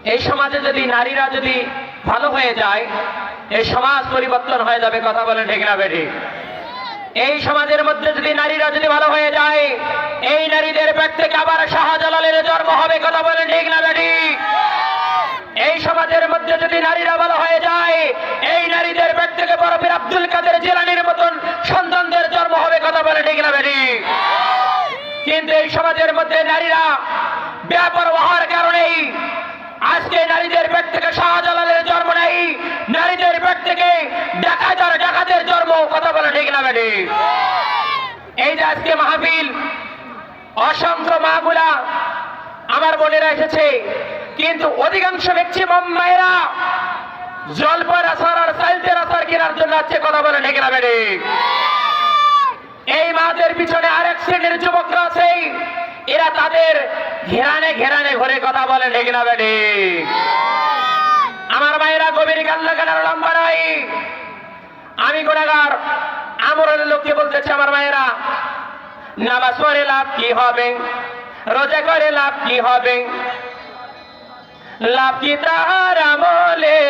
এই সমাজে যদি নারীরা যদি ভালো হয়ে যায়, এই সমাজ পরিবর্তন হয়ে যাবে। কথা বলেন ঠিক না বেঠিক? এই সমাজের মধ্যে যদি নারীরা যদি ভালো হয়ে যায়, এই নারীদের পেট থেকে আবার শাহজালালের জন্ম হবে। কথা বলেন ঠিক না বেঠিক? এই সমাজের মধ্যে যদি নারীরা ভালো হয়ে যায়, এই নারীদের পেট থেকে বড় পীর আব্দুল কাদের জিলানীর মতন সন্তানদের জন্ম হবে। কথা বলেন ঠিক না বেঠিক? কিন্তু এই সমাজের মধ্যে নারীরা বেপরোয়ার কারণেই আজকে নারীদের পেট থেকে শাহজালালের জন্ম নেই, নারীদের পেট থেকে ডাকাতের জন্ম। কথা বলে ঠিক না বেঠিক? এই যে আজকে মাহফিল, অসংখ্য মাগুলা আমার বোনেরা এসেছে, কিন্তু অধিকাংশ ম্যাক্সিমাম মায়েরা জলপার আসার আর সাইলতের আসার কেনার জন্য আছে। কথা বলে ঠিক না বেঠিক? এই মাদের পিছনে আরেক শ্রেণীর যুবকরা আছে, এরা তাদের ঘেরানে ঘেরানে ঘরে। কথা বলে ঠিক না বেঠিক? আমার মায়েরা গভীর কান্নাকাটার লম্বা নাই। আমি গুনাহগার আমরের লোককে বলতেছি, আমার মায়েরা, নামাজ পড়ে লাভ কি হবে? রোজা করে লাভ কি হবে? লাভ কি তাহার আমলে?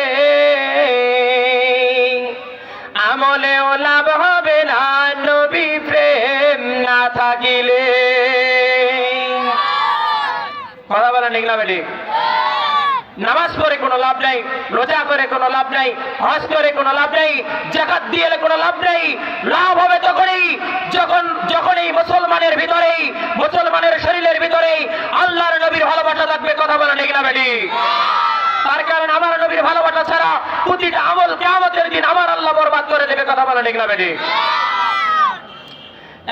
আমলেও লাভ হবে না নবী প্রেম না থাকিলে। কথা বলেন ঠিক না বেঠিক? নামাজ পড়ে কোনো লাভ নাই, রোজা করে কোনো লাভ নাই, হজ করে কোনো লাভ নাই, যাকাত দিয়ে কোনো লাভ নাই। লাভ হবে তখনই যখন এই মুসলমানের ভিতরেই, মুসলমানের শরীরের ভিতরেই আল্লাহর নবীর ভালোবাসা থাকবে। কথা বলেন ঠিক না বেঠিক? তার কারণ আমার নবীর ভালোবাসা ছাড়া প্রতিটা আমল কিয়ামতের দিন আমার আল্লাহ বরবাদ করে দেবে। কথা বলেন ঠিক না বেঠিক?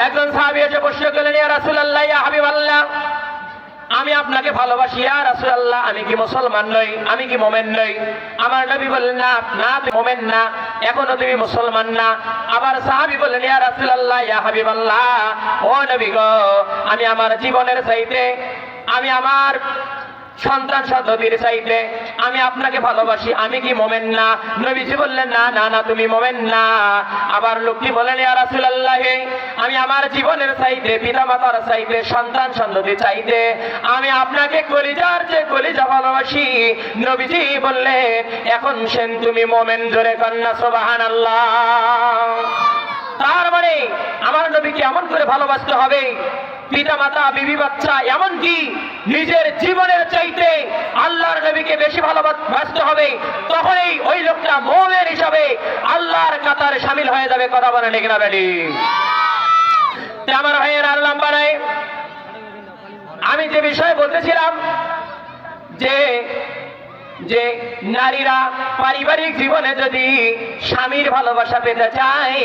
একজন সাহাবী এসে প্রশ্ন করলেন, ইয়া রাসূলুল্লাহ, ইয়া হাবিবাল্লাহ, আমি আপনাকে ভালোবাসি ইয়া রাসূলুল্লাহ, আমি কি মুসলমান নই? আমি কি মুমিন নই? আমার নবী বললেন, না তুমি মুমিন না, এখনো তুমি মুসলমান না। আবার সাহাবী বললেন, ইয়া রাসূলুল্লাহ, ইয়া হাবিবাল্লাহ, ও নবী গো, আমি আমার জীবনের চাইতে, আমি আমার সন্তান সন্ততির চাইতে আমি আপনাকে ভালোবাসি, আমি কি মুমিন না? নবীজি বললেন, না না না, তুমি মুমিন না। আবার লোকটি বলেন, ইয়া রাসূলুল্লাহ, আমি আমার জীবনের চাইতে, পিতামাতার চাইতে, সন্তান সন্ততি চাইতে আমি আপনাকে কলিজার যে কলিজা ভালোবাসি। নবীজি বললেন, এখন সেন তুমি মুমিন। জোরে কন্যা সুবহানাল্লাহ। তার মানে আমার নবীকে এমন করে ভালোবাসতে হবে, পিতা মাতা, বিবি বাচ্চা, এমনকি নিজের জীবনের চাইতে আল্লাহর নবীকে বেশি ভালোবাসতে হবে। তখনই ওই লোকটা মুমিন হিসাবে আল্লাহর কাতারে শামিল হয়ে যাবে। কথা বলেন ঠিক না বেঠিক? আমার ভাইয়ের আর লম্বা নাই, আমি যে বিষয়ে বলতেছিলাম যে নারীরা পারিবারিক জীবনে যদি স্বামীর ভালোবাসা পেতে চায়,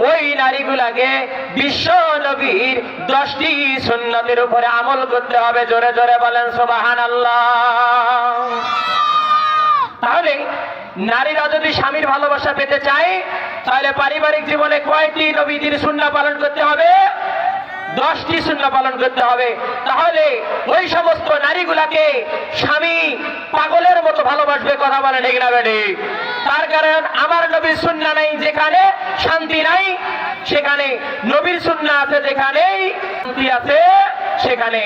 ওই নারীগুলাকে বিশ্ব নবীর 10টি সুন্নতের উপরে আমল করতে হবে। জোরে জোরে বলেন সুবহানাল্লাহ। তাহলে নারীরা যদি স্বামীর ভালোবাসা পেতে চায়, তাহলে পারিবারিক জীবনে কয়টি নবীজির সুন্নাহ পালন করতে হবে? 10টি সুন্নাহ পালন করতে হবে। তাহলে ওই সমস্ত নারীগুলাকে স্বামী পাগলের মতো ভালোবাসবে। কথা বলে ঠিক না বেঠিক? তার কারণ আমার নবীর সুন্নাহ নাই যেখানে শান্তি নাই সেখানে, নবীর সুন্নাহ আছে যেখানেই শান্তি আছে সেখানে।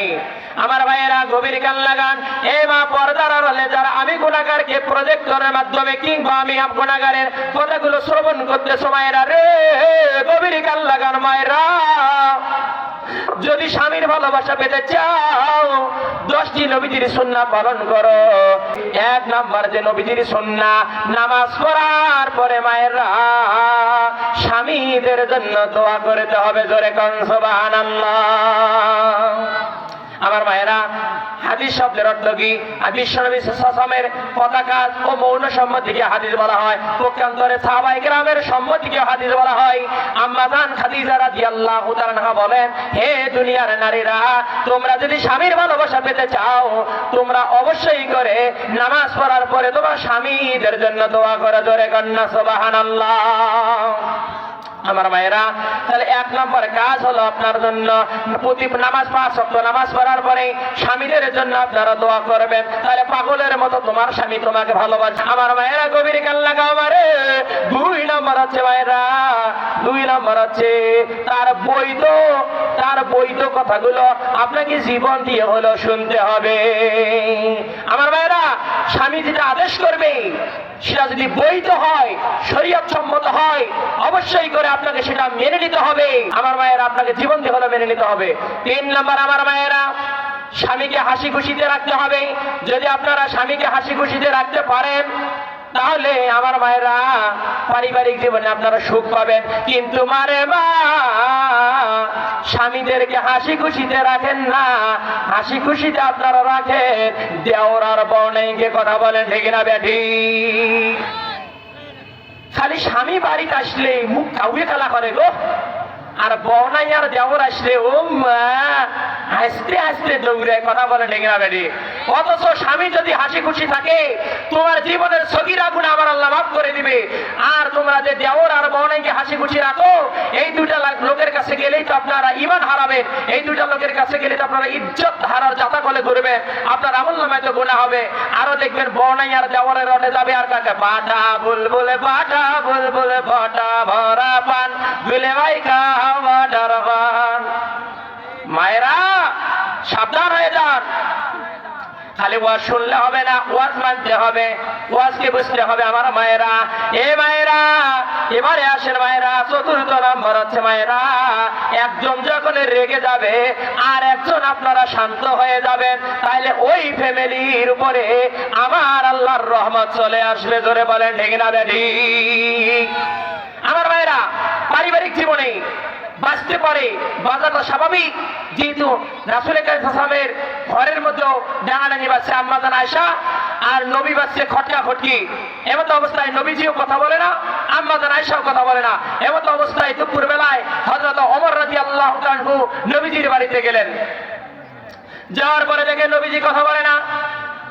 আমার ভাইয়েরা গভীর কান লাগান। এ মা, পর্দার আড়ালে যারা আমি গুনাহগারকে প্রজেক্টরের মাধ্যমে কিংবা আমি গুনাহগারের কথাগুলো শ্রবণ করতেছো, মায়েরা রে, গভীর কান লাগান মায়েরা। যদি স্বামীর ভালোবাসা পেতে চাও, 10টি নবীজির সুন্নাহ পালন করো। 1 নাম্বার যে নবীজির সুন্নাহ, নামাজ পড়ার পরে মায়েরা স্বামীদের জন্য দোয়া করতে হবে। জোরে কোন সুবহানাল্লাহ। আমার মায়েরা, হাদিস শব্দের অর্থ কি? বিশ্বনবী সাল্লাল্লাহু পতাকা ও মৌন সম্মতিকে হাদিস বলা হয়। পক্ষান্তরে সাহাবায়ে কেরামের সম্মতিকে হাদিস বলা হয়। আম্মা জান খাদিজা রাদিয়াল্লাহু তাআলা আনহা বলেন, হে দুনিয়ার নারীরা, তোমরা যদি স্বামীর ভালোবাসা পেতে চাও, তোমরা অবশ্যই করে নামাজ পড়ার পরে তোমার স্বামীদের জন্য দোয়া করো। জোরে কন্যা সুবহানাল্লাহ। আমার মায়েরা, তাহলে 1 নম্বর কাজ হলো আপনার জন্য প্রতি নামাজ 5 ওয়াক্ত নামাজ পড়ার পরে স্বামীদের জন্য আপনারা দোয়া করবেন। তাহলে পাগলের মতো তোমার স্বামী তোমাকে ভালোবাসে। আমার মায়েরা গভীর কান লাগাও। আমারে 2 নম্বর হচ্ছে মায়েরা, 2 নম্বর হচ্ছে তার বৈধ কথাগুলো আপনাকে জীবন দিয়ে হলো শুনতে হবে। আমার মায়েরা, স্বামী যেটা আদেশ করবে সেটা যদি বৈধ হয়, শরীয়ত সম্মত হয়, অবশ্যই করে আপনাকে সেটা মেনে নিতে হবে। আমার মায়েরা, আপনাকে জীবন দিয়ে হলো মেনে নিতে হবে। 3 নম্বর, আমার মায়েরা, স্বামীকে হাসি খুশিতে রাখতে হবে। যদি আপনারা স্বামীকে হাসি খুশিতে রাখতে পারেন, তাহলে আমার মায়েরা পারিবারিক জীবনে আপনারা সুখ পাবেন। কিন্তু মারে মা, স্বামীদেরকে হাসি খুশিতে রাখেন না, হাসি খুশিতে আপনারা রাখেন দেওর আর বউনাইকে। কথা বলেন ঠিক না বেঠি? খালি স্বামী বাড়িতে আসলে মুখ কাউকে খেলা করে গো, আর বউনাই আর দেওর আসলে ও মা হাসতে হাসতে দৌড়ে। কথা বলে ঠিক না বেটি? অথচ স্বামী যদি হাসি খুশি থাকে, তোমার জীবনের সগীরা গুনাহ আমার আল্লাহ মাফ করে দিবে। আর তোমরা যে দেওর আর বউনাইকে হাসি খুশি রাখো, এই দুইটা লোকের কাছে গেলেই তো আপনারা ঈমান হারাবেন। এই দুইটা লোকের কাছে গেলে তো আপনারা ইজ্জত হারার যাতা কলে ঘুরবেন, আপনার আমলনামায় তো গুনাহ হবে। আরো দেখবেন বউনাই আর দেওরের রটে যাবে আর কাকে বাটা বুলবুলে, বাটা বুলবুলে, বাটা ভরা পান দুলে ভাই খাওয়া ডারবান। মায়েরা সাবধান হয়ে যান। খালি ওয়াজ শুনলে হবে না, ওয়াজ মানতে হবে, ওয়াজকে বুঝতে হবে। আমার মায়েরা, এ মায়েরা, এবারে আসেন মায়েরা। 4র্থ নম্বর হচ্ছে মায়েরা, একজন যখন রেগে যাবে আর একজন আপনারা শান্ত হয়ে যাবেন, তাহলে ওই ফ্যামিলির উপরে আমার আল্লাহর রহমত চলে আসবে। জোরে বলেন ঠিক না বেঠি? আমার মায়েরা, পারিবারিক জীবনে বাঁচতে পারে বাঁচাটা স্বাভাবিক। যেহেতু রাসূল কারীম সাল্লাল্লাহু আলাইহি ওয়াসাল্লামের ঘরের মধ্যে ডাঙাডাঙি বাজছে আম্মা জান আয়েশা, আর নবী বাজছে খটকা খটকি। এমত অবস্থায় নবীজিও কথা বলে না, আম্মা জান আয়েশাও কথা বলে না। এমত অবস্থায় দুপুর বেলায় হযরত ওমর রাদিয়াল্লাহু তাআলা আনহু নবীজির বাড়িতে গেলেন। যাওয়ার পরে দেখে নবীজি কথা বলে না,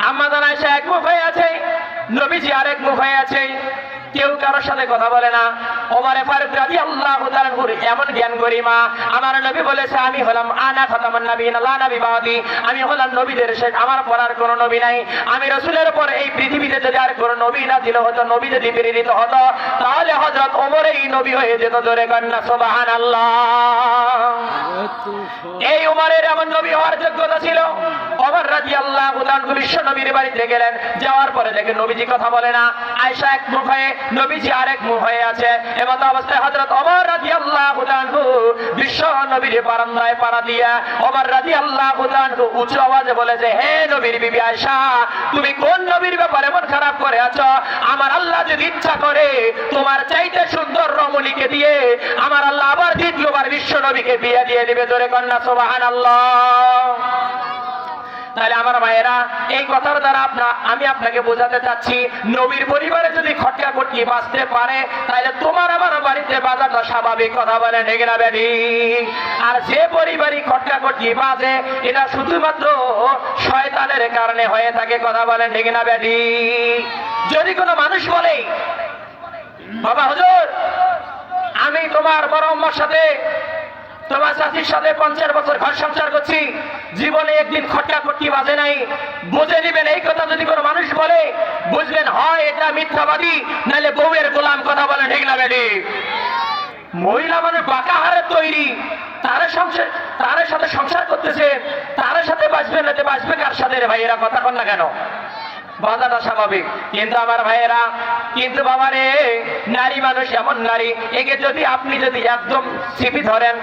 আম্মা জান আয়েশা এক মুখ হয়ে আছে, নবীজি আরেক মুখ হয়ে আছে, কেউ কারোর সাথে কথা বলে না। ওমর ফারুক রাদিয়াল্লাহু তাআলা আনহু এমন জ্ঞান গরিমা, আমার নবী বলেছে আমি হলাম আনা খাতামুন নবিয়্যিন লা নবী বাদি, আমি হলাম নবীদের শেষ, আমার পর আর কোনো নবী নাই। আমি রাসূলের পর এই পৃথিবীতে যদি আর কোনো নবী না দিল হতো, নবী যদি প্রেরিত হতো, তাহলে হযরত ওমর এই নবী হয়ে যেত। জোরে কন্না সুবহানাল্লাহ। এই ওমরের এমন নবী হওয়ার যোগ্যতা ছিল। ওমর রাদিয়াল্লাহু তাআলা আনহু বিশ্ব নবীর বাড়িতে গেলেন, যাওয়ার পরে দেখেন নবীজি কথা বলে না, আয়েশা এক মুখ হয়ে, নবীজি আরেক মুখ হয়ে আছে। এমত অবস্থায় হযরত ওমর রাদিয়াল্লাহু তাআলা আনহু বিশ্ব নবীর বারান্দায় পাড়া দিয়া ওমর রাদিয়াল্লাহু তাআলা আনহু উচ্চ আওয়াজে বলেছে, হে নবীর বিবি আয়েশা, তুমি কোন নবীর ব্যাপারে মন খারাপ করে আছো? আমার আল্লাহ যদি ইচ্ছা করে তোমার চাইতে সুন্দর রমণীকে দিয়ে আমার আল্লাহ আবার দ্বিতীয়বার বিশ্ব নবীকে বিয়ে দিয়ে দিবে। জোরে কন্না সুবহানাল্লাহ। তাহলে আমার মায়েরা, এই কথার দ্বারা আমি আপনাকে বোঝাতে চাচ্ছি, নবীর পরিবারে যদি খটকা খটকি বাঁচতে পারে, তাহলে তোমার আমার বাড়িতে বাজাটা স্বাভাবিক। কথা বলে ঠিক না বেঠি? আর যে পরিবারই খটকা খটকি বাজে, এটা শুধুমাত্র শয়তানের কারণে হয়ে থাকে। কথা বলেন ঠিক না বেঠি? যদি কোনো মানুষ বলে, বাবা হুজুর, আমি তোমার বড় আম্মার সাথে, তোমার চাচির সাথে 50 বছর ঘর সংসার করছি, জীবনে একদিন খটকা খটকি বাজে নাই, বুঝে নিবেন। এই কথা যদি কোনো মানুষ বলে, বুঝবেন হয় এটা মিথ্যাবাদী, নাহলে বউয়ের গোলাম। কথা বলে ঠিক না বেটি? মহিলা মানে বাঁকা হারে তৈরি, তার সাথে সংসার করতেছে, তার সাথে বাঁচবে না, বাঁচবে কার সাথে রে ভাইয়েরা? কথা কন না কেন? বাধাটা স্বাভাবিক। কিন্তু আমার ভাইয়েরা, কিন্তু বাবা রে, নারী মানুষ এমন নারী, একে যদি আপনি যদি একদম চিপি ধরেন,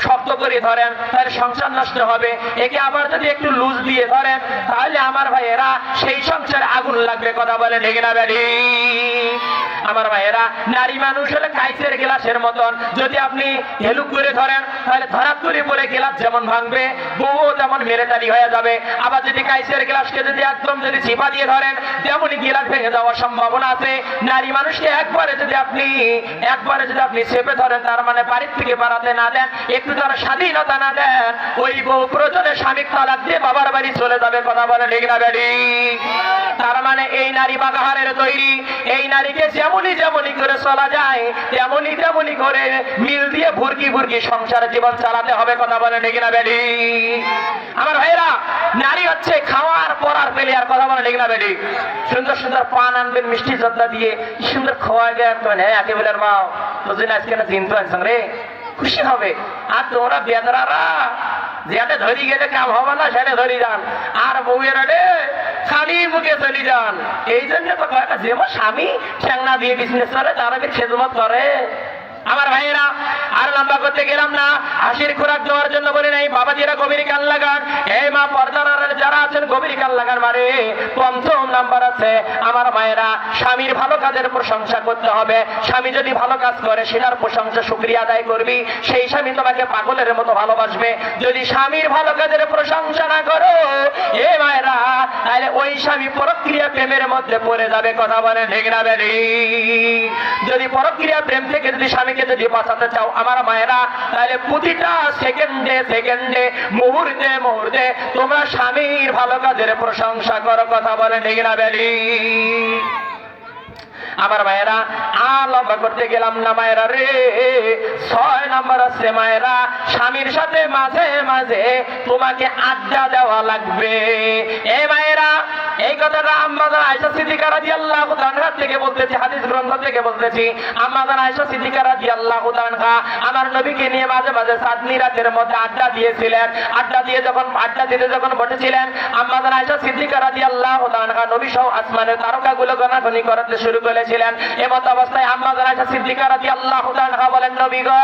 শক্ত করে ধরেন, তাহলে সংসার নষ্ট হবে। একে আবার যদি একটু লুজ দিয়ে ধরেন, তাহলে আমার ভাইয়েরা সেই সংসারে আগুন লাগবে। কথা বলে ঠিক না বেঠি? আমার ভাইয়েরা, নারী মানুষ হলে কাইচের গ্লাসের মতন, যদি আপনি হেলুক করে ধরেন, তাহলে ধরাত করে পরে গ্লাস যেমন ভাঙবে, বউ তেমন মেরেটারি হয়ে যাবে। আবার যদি কাইচের গ্লাসকে যদি একদম যদি চিপা দিয়ে ধরেন, তেমনই গ্লাস ভেঙে যাওয়ার সম্ভাবনা আছে। নারী মানুষকে একবারে যদি আপনি চেপে ধরেন, তার মানে বাড়ির থেকে বাড়াতে না দেন, একটু তার স্বাধীনতা না দেন, ওই বউ প্রয়োজনে স্বামী তালাক দিয়ে বাবার বাড়ি চলে যাবে। কথা বলে ঠিক না বেঠি? তার মানে এই নারী বাগাহারের তৈরি। এই নারীকে যেমনই করে চলা যায়, তেমনই করে মিল দিয়ে ভুরকি সংসার জীবন চালাতে হবে। কথা বলে ঠিক না বেঠি? আমার ভাইরা, নারী হচ্ছে খাওয়ার পরার পেলে। আর কথা বলে ঠিক না বেঠি? সুন্দর সুন্দর পান আনবেন, মিষ্টি জর্দা দিয়ে সুন্দর খাওয়া গেলেন, হ্যাঁ একেবারে মাও তো দিন আজকে না দিন তো আনছেন রে, খুশি হবে। আর তোমরা বেদরারা যেটা ধরি গেলে কাম হবে না সেটা ধরি যান, আর বউয়ের খালি মুখে চলি যান। এই জন্য তো যে স্বামী ঠ্যাংনা দিয়ে বিজনেস করে তারা কি খেদমত করে। আমার ভাইয়েরা আর লম্বা করতে গেলাম না, হাসির খোরাক দেওয়ার জন্য বলে নাই বাবাজিরা গভীর কান লাগান। এই মা পর্দার যারা আছেন গভীর কান লাগান। মানে পঞ্চম নাম্বার আছে আমার ভাইয়েরা, স্বামীর ভালো কাজের প্রশংসা করতে হবে। স্বামী যদি ভালো কাজ করে সেটার প্রশংসা শুকরিয়া আদায় করবি, সেই স্বামী তোমাকে পাগলের মতো ভালোবাসবে। যদি স্বামীর ভালো কাজের প্রশংসা না করো এ মায়েরা, তাহলে ওই স্বামী পরক্রিয়া প্রেমের মধ্যে পড়ে যাবে। কথা বলে ঠিক না বেরি? যদি পরক্রিয়া প্রেম থেকে যদি স্বামীকে যদি বাঁচাতে চাও আমার মায়েরা, তাহলে প্রতিটা সেকেন্ডে সেকেন্ডে মুহূর্তে মুহূর্তে তোমরা স্বামীর ভালো কাজের প্রশংসা করো। কথা বলে ঠিক না বেরি? আমার মায়েরা আর লম্বা করতে গেলাম না মায়েরা রে। 6 নাম্বার আছে মায়েরা, স্বামীর সাথে মাঝে মাঝে তোমাকে আড্ডা দেওয়া লাগবে। এই মায়েরা এই কথাটা আম্মা জান আয়েশা সিদ্দিকা রাদিয়াল্লাহু তাআলা থেকে বলতেছি, হাদিস গ্রন্থ থেকে বলতেছি। আম্মা জান আয়েশা সিদ্দিকা রাদিয়াল্লাহু তাআলা আমার নবীকে নিয়ে মাঝে মাঝে চাঁদনি রাতের মধ্যে আড্ডা দিয়েছিলেন। আড্ডা দিতে যখন বসেছিলেন আম্মা জান আয়েশা সিদ্দিকা রাদিয়াল্লাহু তাআলা নবী সহ আসমানের তারকাগুলো গণনা করতে শুরু করেছিলেন। এমত অবস্থায় আম্মা জান আয়েশা সিদ্দিকা রাদিয়াল্লাহু তাআলা বলেন, নবী গো,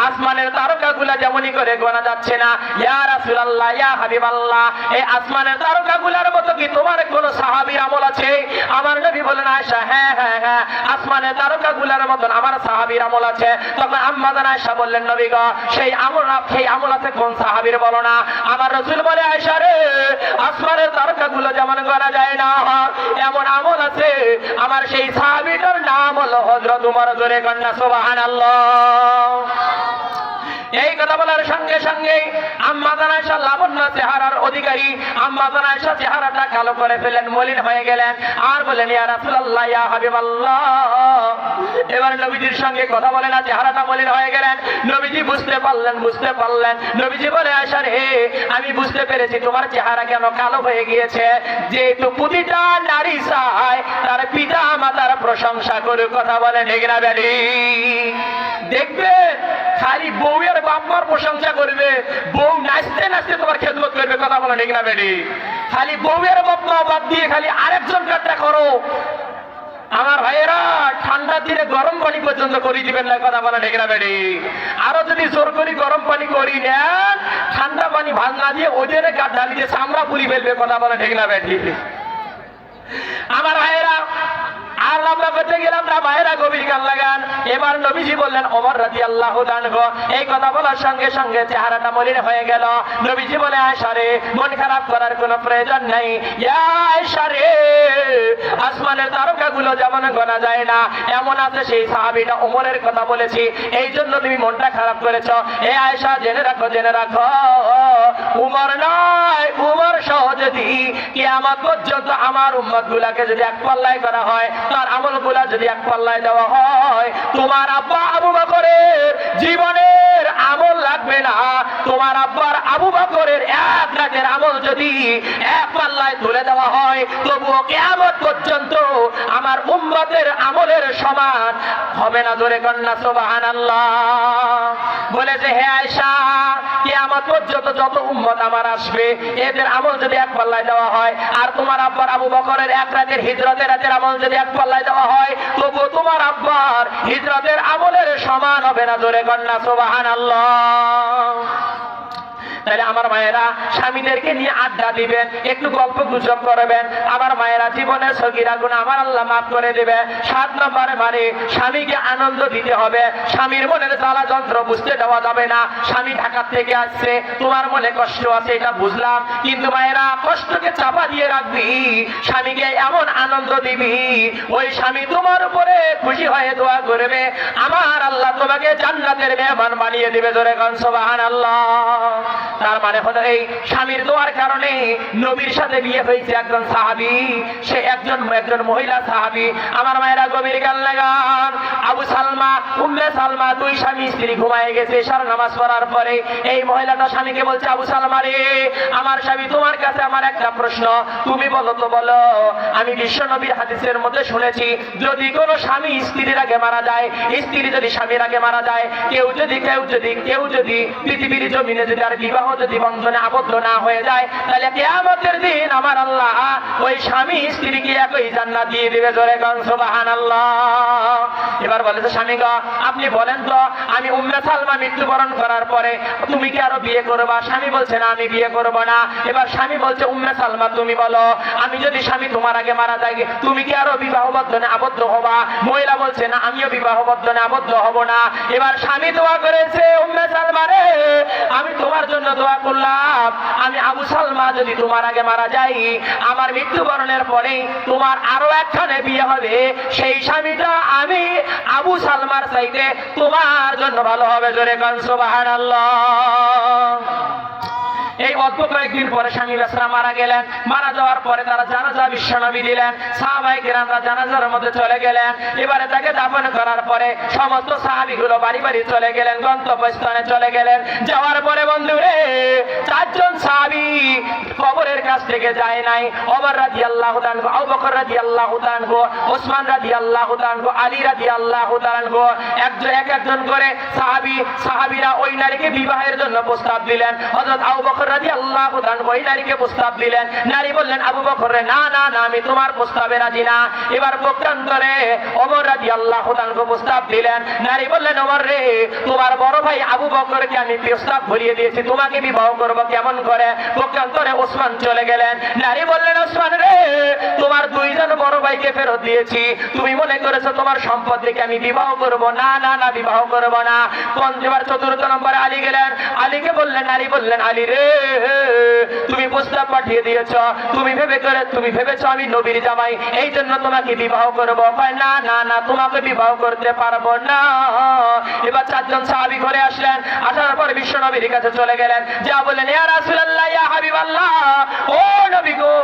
আসমানের তারকাগুলা যেমনই করে গোনা যাচ্ছে না। ইয়া রাসূলুল্লাহ, ইয়া হাবিবাল্লাহ, এই আসমানের তারকাগুলার মতো কি তোমার কোন সাহাবীর আমল আছে? আমার নবী বলেন, আয়েশা হ্যাঁ হ্যাঁ হ্যাঁ, আসমানের তারকাগুলার মতন আমার সাহাবীর আমল আছে। তখন আম্মা জান আয়েশা বললেন, নবী গো, সেই আমল আছে কোন সাহাবীর বলো না। আমার রাসূল বলে, আয়েশা রে, আসমানের তারকাগুলো যেমন গোনা যায় না এমন আমল আছে আমার সেই সাহাবীটার নাম হলো হযরত উমর। জোরে কন্যা সুবহানাল্লাহ। এই কথা বলার সঙ্গে সঙ্গে আম্মা জান আয়েশা লাবণ্য চেহারার অধিকারী আম্মা জান আয়েশা চেহারাটা কালো করে ফেলেন, মলিন হয়ে গেলেন। আর বলেন, ইয়া রাসূলুল্লাহ, ইয়া হাবিবাল্লাহ। এবার নবীজির সঙ্গে কথা বলে না, চেহারাটা মলিন হয়ে গেলেন। নবীজি বুঝতে পারলেন। নবীজি বলে, আয়েশা রে, আমি বুঝতে পেরেছি তোমার চেহারা কেন কালো হয়ে গিয়েছে। যেহেতু প্রতিটা নারী চায় তার পিতা মাতার প্রশংসা করে। কথা বলে ঠিক না বেটি? দেখবে খালি বউয়ের বাপমার প্রশংসা করবে, বউ নাচতে নাচতে তোমার খেদমত করবে। কথা বলে ঠিক না বেটি? খালি বউয়ের বাপমা বাদ দিয়ে খালি আরেকজন কাটটা করো। আমার ভাইয়েরা, ঠান্ডার দিনে গরম পানি পর্যন্ত করে দিবেন না। কথা বলে ঠিক না বেটি? আরো যদি জোর করি গরম পানি করি নেন, ঠান্ডা পানি ভাত না দিয়ে ওদের গাছ ঢালিতে চামড়া পুরি ফেলবে। কথা বলে ঠিক না বেটি? আমার ভাইয়েরা আর আমরা করতে গেলাম না, ভাইয়েরা গভীর কান লাগান। এবার নবীজি বললেন, ওমর রাদিয়াল্লাহু তাআলা। এই কথা বলার সঙ্গে সঙ্গে চেহারাটা মলিন হয়ে গেল। নবীজি বলে, আয়েশা রে, মন খারাপ করার কোনো প্রয়োজন নাই। ইয়া আয়েশা রে, আসমানের তারকাগুলো যেমন গোনা যায় না এমন আছে সেই সাহাবীটা ওমরের কথা বলেছি, এই জন্য তুমি মনটা খারাপ করেছো। এ আয়েশা, জেনে রাখো উমর নয়, উমর সহ যদি কিয়ামত পর্যন্ত আমার উম্মত গুলাকে যদি এক পাল্লায় করা হয়, তার আমল গুলা যদি এক পাল্লায় দেওয়া হয়, তোমার আব্বা আবু বকরের জীবনের আমল লাগবে না। তোমার আব্বার আবু বকরের এক রাতের আমল যদি এক পাল্লায় তুলে দেওয়া হয়, তবুও কিয়ামত পর্যন্ত আমার উম্মতের আমলের সমান হবে না। জোরে কন্যা সুবহানাল্লাহ। বলেছে, হে আয়েশা, কিয়ামত পর্যন্ত যত উম্মত আমার আসবে এদের আমল যদি এক পাল্লায় দেওয়া হয়, আর তোমার আব্বার আবু বকরের এক রাতের হিজরতের রাতের আমল যদি এক পাল্লায় দেওয়া হয়, তবুও তোমার আব্বার হিজরতের আমলের সমান হবে না। জোরে কন্যা সুবহানাল্লাহ। তাহলে আমার মায়েরা, স্বামীদেরকে নিয়ে আড্ডা দিবেন, একটু গল্প গুজব করবেন। আমার মায়েরা, জীবনের সগীরা গুনাহ আমার আল্লাহ মাফ করে দেবে। 7 নম্বরে মানে স্বামীকে আনন্দ দিতে হবে। স্বামীর মনের জ্বালা যন্ত্র বুঝতে দেওয়া যাবে না। স্বামী ঢাকা থেকে আসছে, তোমার মনে কষ্ট আছে এটা বুঝলাম, কিন্তু মায়েরা কষ্টকে চাপা দিয়ে রাখবি, স্বামীকে এমন আনন্দ দিবি ওই স্বামী তোমার উপরে খুশি হয়ে দোয়া করবে, আমার আল্লাহ তোমাকে জান্নাতের মেহমান বানিয়ে দিবে। জোরে কোন সুবহানাল্লাহ। তার মানে হলো এই স্বামীর দোয়ার কারণে নবীর সাথে বিয়ে হয়েছে একজন সাহাবী, সে একজন মহিলা সাহাবী। আমার মায়েরা গভীর গান লাগান। আবু সালমা উম্মে সালমা দুই স্বামী স্ত্রী ঘুমায় গেছে এশার নামাজ পড়ার পরে। এই মহিলাটা স্বামীকে বলছে, আবু সালমা রে, আমার স্বামী তোমার কাছে আমার একটা প্রশ্ন, তুমি বলো তো বলো। আমি বিশ্ব নবীর হাদিসের মধ্যে শুনেছি, যদি কোনো স্বামী স্ত্রীর আগে মারা যায়, স্ত্রী যদি স্বামীর আগে মারা যায়, কেউ যদি পৃথিবীর জমিনে যদি আর বিবাহ যদি বন্ধনে আবদ্ধ না হয়ে যায়, তাহলে কিয়ামতের দিন আমার আল্লাহ ওই স্বামী স্ত্রীকে একই জান্নাত দিয়ে দিবে। জোরে গান সুবহানাল্লাহ। এবার বলেছে, স্বামী গো আপনি বলেন তো, আমি উম্মে সালমা মৃত্যুবরণ করার পরে তুমি কি আরো বিয়ে করবা? স্বামী বলছে, না আমি বিয়ে করব না। এবার স্বামী বলছে, উম্মে সালমা তুমি বলো, আমি যদি স্বামী তোমার আগে মারা যায়, তুমি কি আরো বিবাহ বন্ধনে আবদ্ধ হবা? মহিলা বলছে, না আমিও বিবাহ বন্ধনে আবদ্ধ হব না। এবার স্বামী দোয়া করেছে, উম্মে সালমা রে, আমি তোমার জন্য দোয়া করলাম, আমি আবু সালমা যদি তোমার আগে মারা যাই, আমার মৃত্যুবরণের পরে তোমার আরো একখানে বিয়ে হবে, সেই স্বামীটা আমি আবু সালমার চাইতে তোমার জন্য ভালো হবে। জোরে গান সুবহানাল্লাহ। এই অল্প কয়েকদিন পরে স্বামী বেচারা মারা গেলেন। মারা যাওয়ার পরে তারা জানাজা বিশ্বনবী দিলেন, সাহাবায়ে কেরামরা জানাজার মধ্যে চলে গেলেন। এবারে তাকে দাফন করার পরে সমস্ত সাহাবীগুলো বাড়ি বাড়ি চলে গেলেন, গন্তব্যস্থানে চলে গেলেন। যাওয়ার পরে বন্ধুরে চারজন সাহাবী কবরের কাছ থেকে যায় নাই। ওমর রাদিয়াল্লাহু তাআলা, আবু বকর রাদিয়াল্লাহু তাআলা, ওসমান রাদিয়াল্লাহু তাআলা, আলী রাদিয়াল্লাহু তাআলা, একজন করে সাহাবীরা ওই নারীকে বিবাহের জন্য প্রস্তাব দিলেন। হযরত আবু বকর রাদিয়াল্লাহু তাআলা ওই নারীকে প্রস্তাব দিলেন। নারী বললেন, আবু বকর রে, না না না, আমি তোমার প্রস্তাবে রাজি না। এবার পক্ষান্তরে ওমর রাদিয়াল্লাহু তাআলা প্রস্তাব দিলেন। নারী বললেন, ওমর রে, তোমার বড় ভাই আবু বকরকে আমি প্রস্তাব ভরিয়ে দিয়েছি, তোমাকে বিবাহ করব কেমন করে? পক্ষান্তরে ওসমান চলে গেলেন। নারী বললেন, ওসমান রে, তোমার দুইজন বড় ভাইকে ফেরত দিয়েছি, তুমি মনে করেছো তোমার সম্পদ দেখে আমি বিবাহ করব? না না না, বিবাহ করব না। পঞ্চবার চতুর্থ নম্বরে আলী গেলেন। আলীকে বললেন, নারী বললেন, আলী রে, তুমি প্রস্তাব পাঠিয়ে দিয়েছ, তুমি ভেবেছো আমি নবীর জামাই, এই জন্য তোমাকে বিবাহ করব? না না না, তোমাকে বিবাহ করতে পারবো না। এবার চারজন সাহাবী ঘরে আসলেন। আসার পর বিশ্ব নবীর কাছে চলে গেলেন, যা বললেন, ইয়া রাসূলুল্লাহ, ইয়া হাবিবাল্লাহ, ও নবী গো,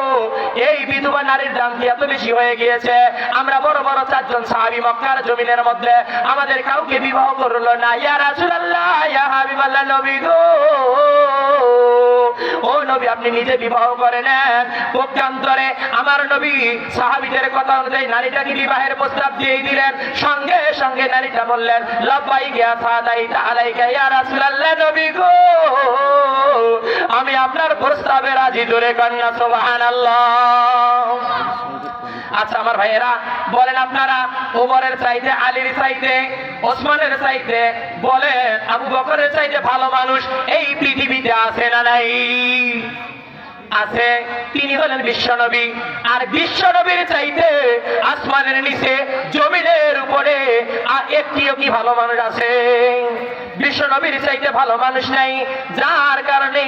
এই বিধবা নারীর দাম কি এত বেশি হয়ে গিয়েছে? আমরা বড় বড় চারজন সাহাবী মক্কার জমিনের মধ্যে আমাদের কাউকে বিবাহ করলো না। ইয়া রাসূলুল্লাহ, ইয়া হাবিবাল্লাহ, নবী গো, ও নবী আপনি নিজে বিবাহ করে নেন। পক্ষান্তরে আমার নবী সাহাবীদের কথা অনুযায়ী নারীটাকে বিবাহের প্রস্তাব দিয়ে দিলেন। সঙ্গে সঙ্গে নারীটা বললেন, লাব্বাইকা ইয়া সাদাইতা আলাইকা ইয়া রাসূলুল্লাহ, নবী গো, আমি আপনার প্রস্তাবে রাজি। জোরে কন্যা সুবহানাল্লাহ। আচ্ছা আমার ভাইয়েরা বলেন, আপনারা ওমরের চাইতে, আলীর চাইতে, ওসমানের চাইতে, বলেন আবু বকরের চাইতে ভালো মানুষ এই পৃথিবীতে আছে না নাই? আছে। তিনি হলেন বিশ্বনবী। আর বিশ্বনবীর চাইতে আসমানের নিচে জমিনের উপরে একটিও কি ভালো মানুষ আছে? বিশ্বনবীর চাইতে ভালো মানুষ নাই, যার কারণে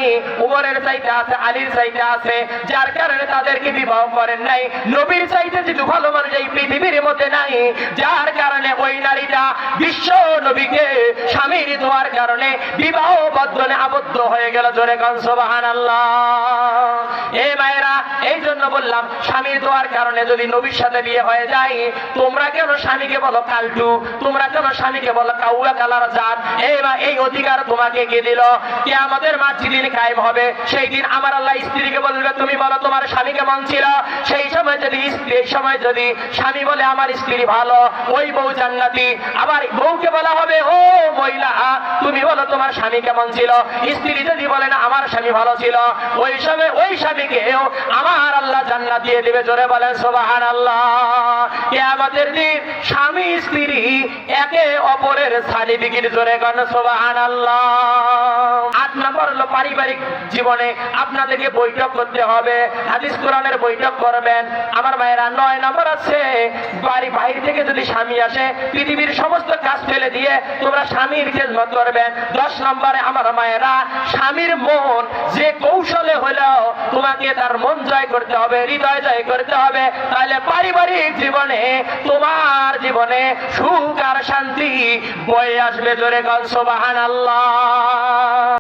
উমরের চাইতে আছে, আলীর চাইতে আছে, যার কারণে তাদেরকে বিবাহ করেন নাই। নবীর চাইতে যেহেতু ভালো মানুষ এই পৃথিবীর মধ্যে নাই, যার কারণে ওই নারীটা বিশ্ব নবীকে স্বামীর দোয়ার কারণে বিবাহ বন্ধনে আবদ্ধ হয়ে গেল। জোরে গান সুবহানাল্লাহ। এ মায়েরা, এই জন্য বললাম, স্বামীর দোয়ার কারণে যদি নবীর সাথে বিয়ে হয়ে যায়, তোমরা কেন স্বামীকে বলো কালটু, তোমরা কেন স্বামীকে বলো কাউয়া কালার জাত? এই অধিকার তোমাকে কে দিল? কিয়ামতের মাঠ যেদিন কায়েম হবে, সেই দিন আমার আল্লাহ স্ত্রীকে বলবে, তুমি বলো তোমার স্বামী কেমন ছিল? সেই সময় যদি স্বামী বলে আমার স্ত্রী ভালো, ওই বউ জান্নাতি। আবার বউকে বলা হবে, ও মহিলা, তুমি বলো তোমার স্বামী কেমন ছিল? স্ত্রী যদি বলে না আমার স্বামী ভালো ছিল, ওই সময় ওই স্বামীকেও আমার আল্লাহ জান্নাত দিয়ে দিবে। জোরে বলেন সুবহানাল্লাহ। কিয়ামতের দিন স্বামী স্ত্রী একে অপরের সার্টিফিকেট। জোরে গান সুবহানাল্লাহ। 8 নম্বর হলো পারিবারিক জীবনে আপনাদেরকে বৈঠক করতে হবে, হাদিস কোরআনের বৈঠক করবেন। আমার মায়েরা 9 নম্বর আছে, বাড়ি বাইরে থেকে যদি স্বামী আসে, পৃথিবীর সমস্ত কাজ ফেলে দিয়ে তোমরা স্বামীর খেদমত করবেন। 10 নম্বরে আমার মায়েরা, স্বামীর মন যে কৌশলে হলেও তোমাকে তার মন জয় করতে হবে, হৃদয় জয় করতে হবে, তাহলে পারিবারিক জীবনে তোমার জীবনে সুখ আর শান্তি বয়ে আসবে। জোরে গান সুবহানাল্লাহ।